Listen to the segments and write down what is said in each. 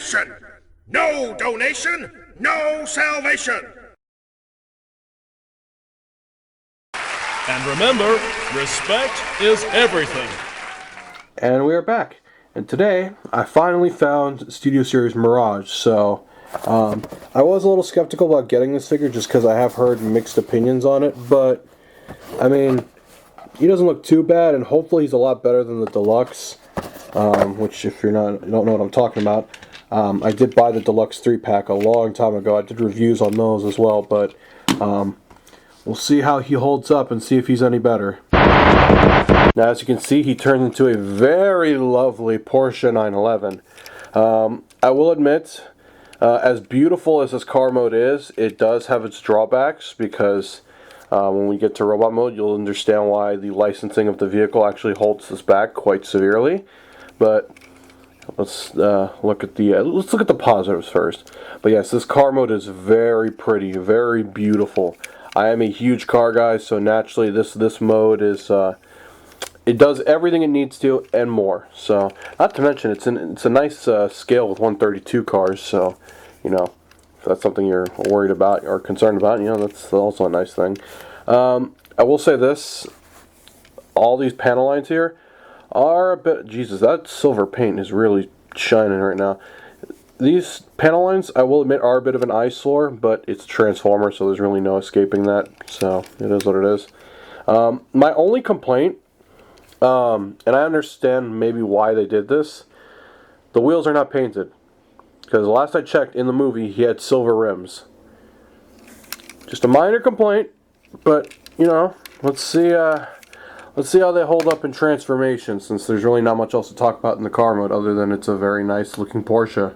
nation. No donation, no salvation. And remember, respect is everything. And we are back. And today, I finally found Studio Series Mirage. So, I was a little skeptical about getting this figure just because I have heard mixed opinions on it. But, I mean, he doesn't look too bad, and hopefully he's a lot better than the Deluxe. Which, if you don't know what I'm talking about, I did buy the Deluxe 3-pack a long time ago. I did reviews on those as well, but we'll see how he holds up and see if he's any better. Now, as you can see, he turns into a very lovely Porsche 911. I will admit, as beautiful as this car mode is, it does have its drawbacks because when we get to robot mode, you'll understand why the licensing of the vehicle actually holds this back quite severely. But let's look at the positives first. But yes, this car mode is very pretty, very beautiful. I am a huge car guy, so naturally this mode is it does everything it needs to and more. So, not to mention it's a nice scale with 132 cars. So, you know, if that's something you're worried about or concerned about, you know, that's also a nice thing. I will say this: all these panel lines here are a bit. Jesus, that silver paint is really shining right now. These panel lines, I will admit, are a bit of an eyesore, but it's a Transformer, so there's really no escaping that. So it is what it is. My only complaint, and I understand maybe why they did this, the wheels are not painted. Because the last I checked in the movie, he had silver rims. Just a minor complaint, but you know, let's see how they hold up in transformation, since there's really not much else to talk about in the car mode other than it's a very nice looking Porsche.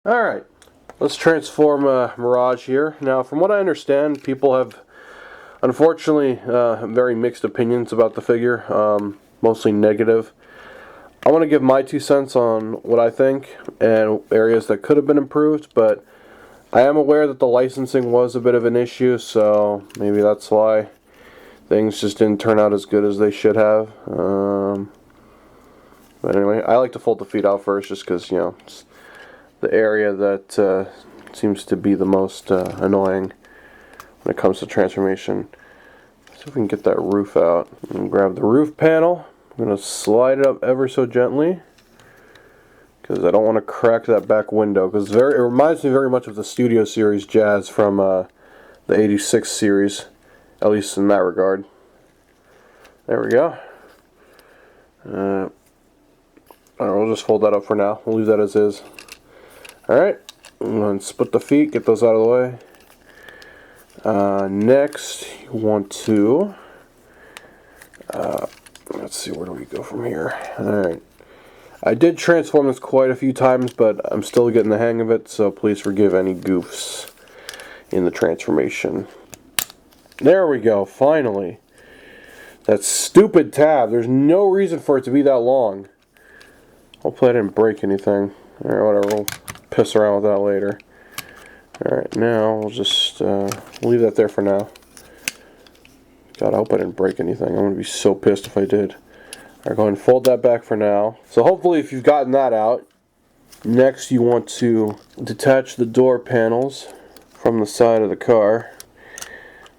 Alright, let's transform Mirage here. Now, from what I understand, people have, unfortunately, very mixed opinions about the figure, mostly negative. I want to give my 2 cents on what I think and areas that could have been improved, but I am aware that the licensing was a bit of an issue, so maybe that's why things just didn't turn out as good as they should have. But anyway, I like to fold the feet out first just because, you know, it's the area that seems to be the most annoying when it comes to transformation. Let's see if we can get that roof out. And grab the roof panel. I'm going to slide it up ever so gently because I don't want to crack that back window, because it reminds me very much of the Studio Series Jazz from the 86 series, at least in that regard. There we go. Alright, we'll just fold that up for now. We'll leave that as is. Alright, I'm going to split the feet, get those out of the way. Next, you want to, let's see, where do we go from here? Alright, I did transform this quite a few times, but I'm still getting the hang of it, so please forgive any goofs in the transformation. There we go, finally. That stupid tab, there's no reason for it to be that long. Hopefully I didn't break anything. Alright, whatever, we'll piss around with that later. Alright, now we'll just leave that there for now. God, I hope I didn't break anything. I'm going to be so pissed if I did. Alright, go ahead and fold that back for now. So hopefully if you've gotten that out, next you want to detach the door panels from the side of the car.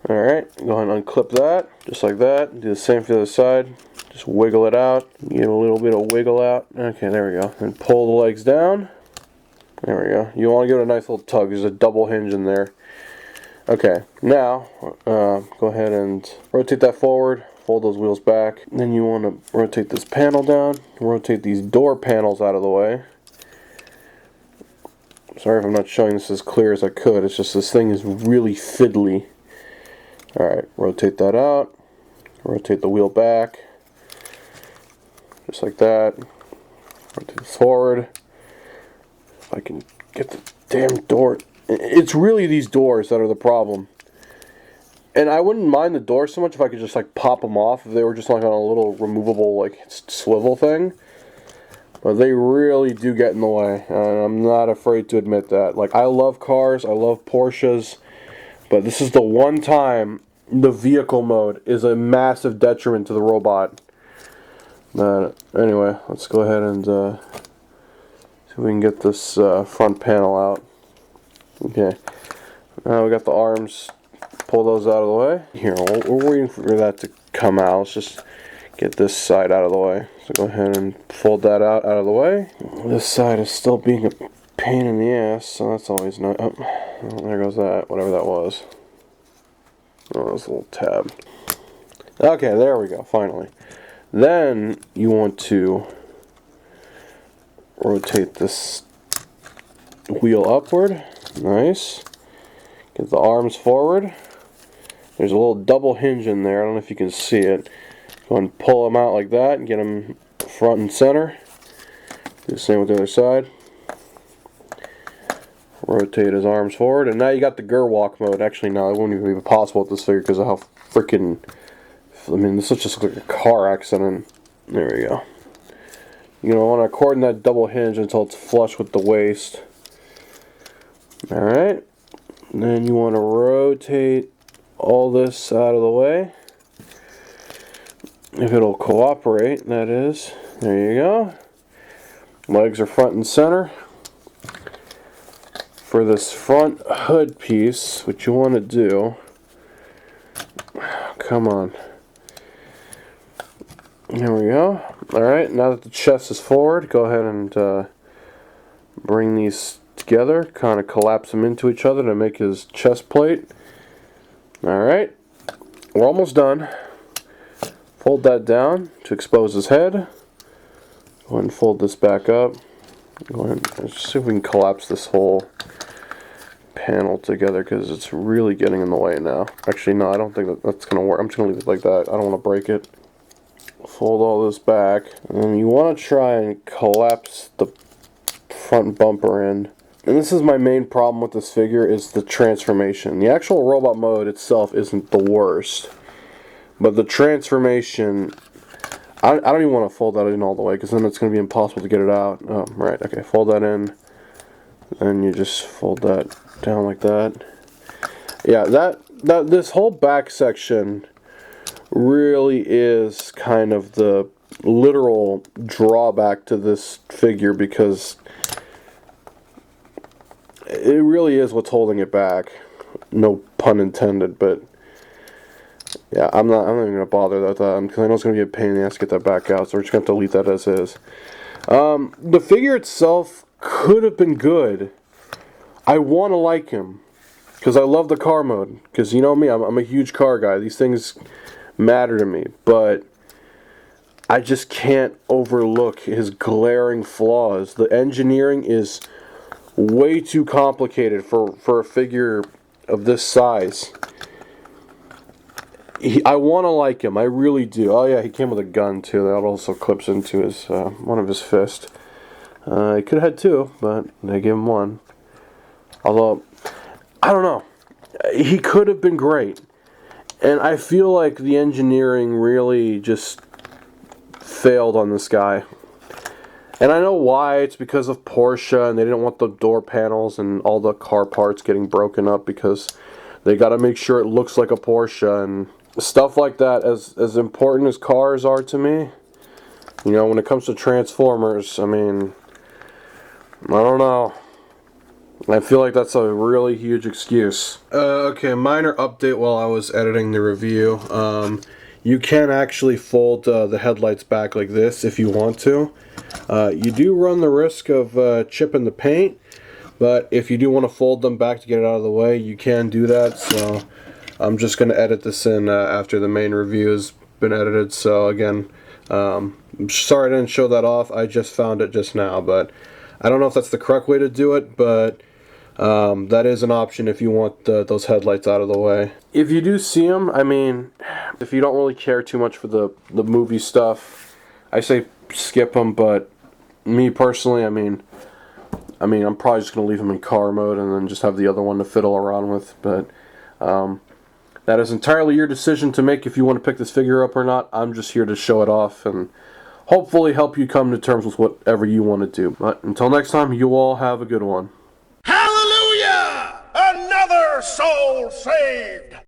Alright, go ahead and unclip that, just like that. Do the same for the other side. Just wiggle it out. Get a little bit of wiggle out. Okay, there we go. And pull the legs down. There we go. You want to give it a nice little tug. There's a double hinge in there. Okay, now go ahead and rotate that forward. Fold those wheels back. Then you want to rotate this panel down. Rotate these door panels out of the way. Sorry if I'm not showing this as clear as I could. It's just this thing is really fiddly. Alright, rotate that out. Rotate the wheel back. Just like that. Rotate this forward. If I can get the damn door. It's really these doors that are the problem. And I wouldn't mind the doors so much if I could just like pop them off if they were just like on a little removable like swivel thing. But they really do get in the way, and I'm not afraid to admit that. Like, I love cars, I love Porsches, but this is the one time the vehicle mode is a massive detriment to the robot. Anyway, let's go ahead and see if we can get this front panel out. Okay, now we got the arms. Pull those out of the way. Here, we're waiting for that to come out. Let's just get this side out of the way. So go ahead and fold that out of the way. This side is still being a pain in the ass, so that's always nice. Oh, there goes that, whatever that was. Oh, that's a little tab. Okay, there we go, finally. Then you want to rotate this wheel upward. Nice. Get the arms forward. There's a little double hinge in there. I don't know if you can see it. Go and pull them out like that and get them front and center. Do the same with the other side. Rotate his arms forward, and now you got the Gerwalk mode. Actually, no, it won't even be possible with this figure because of how freaking. I mean, this looks just like a car accident. There we go. You're going to want to cordon that double hinge until it's flush with the waist. Alright. Then you want to rotate all this out of the way. If it'll cooperate, that is. There you go. Legs are front and center. For this front hood piece, what you want to do, come on. There we go. Alright, now that the chest is forward, go ahead and bring these together, kind of collapse them into each other to make his chest plate. Alright, we're almost done. Fold that down to expose his head. Go ahead and fold this back up. Go ahead and see if we can collapse this whole panel together because it's really getting in the way now. Actually, no, I don't think that's going to work. I'm just going to leave it like that. I don't want to break it. Fold all this back. And you want to try and collapse the front bumper in. And this is my main problem with this figure, is the transformation. The actual robot mode itself isn't the worst. But the transformation, I don't even want to fold that in all the way, because then it's going to be impossible to get it out. Oh, right, okay, fold that in. And you just fold that down like that. Yeah, this whole back section really is kind of the literal drawback to this figure, because it really is what's holding it back. No pun intended, but yeah, I'm not even going to bother with that because I know it's going to be a pain in the ass to get that back out, so we're just going to delete that as is. The figure itself could have been good. I want to like him because I love the car mode, because you know me, I'm a huge car guy. These things matter to me, but I just can't overlook his glaring flaws. The engineering is way too complicated for a figure of this size. I want to like him, I really do. Oh yeah, he came with a gun too. That also clips into his one of his fists. He could have had two, but they gave him one. Although, I don't know. He could have been great. And I feel like the engineering really just failed on this guy. And I know why. It's because of Porsche, and they didn't want the door panels and all the car parts getting broken up, because they got to make sure it looks like a Porsche and stuff like that. As important as cars are to me, you know, when it comes to Transformers, I mean, I don't know. I feel like that's a really huge excuse. Okay, minor update while I was editing the review. You can actually fold the headlights back like this if you want to. You do run the risk of chipping the paint, but if you do want to fold them back to get it out of the way, you can do that. So I'm just going to edit this in after the main review has been edited. So again, I'm sorry I didn't show that off. I just found it just now, but I don't know if that's the correct way to do it, but that is an option if you want those headlights out of the way. If you do see them, I mean, if you don't really care too much for the movie stuff, I say skip them, but me personally, I mean, I'm probably just going to leave them in car mode and then just have the other one to fiddle around with, but that is entirely your decision to make if you want to pick this figure up or not. I'm just here to show it off and hopefully help you come to terms with whatever you want to do. But until next time, you all have a good one. Hallelujah! Another soul saved!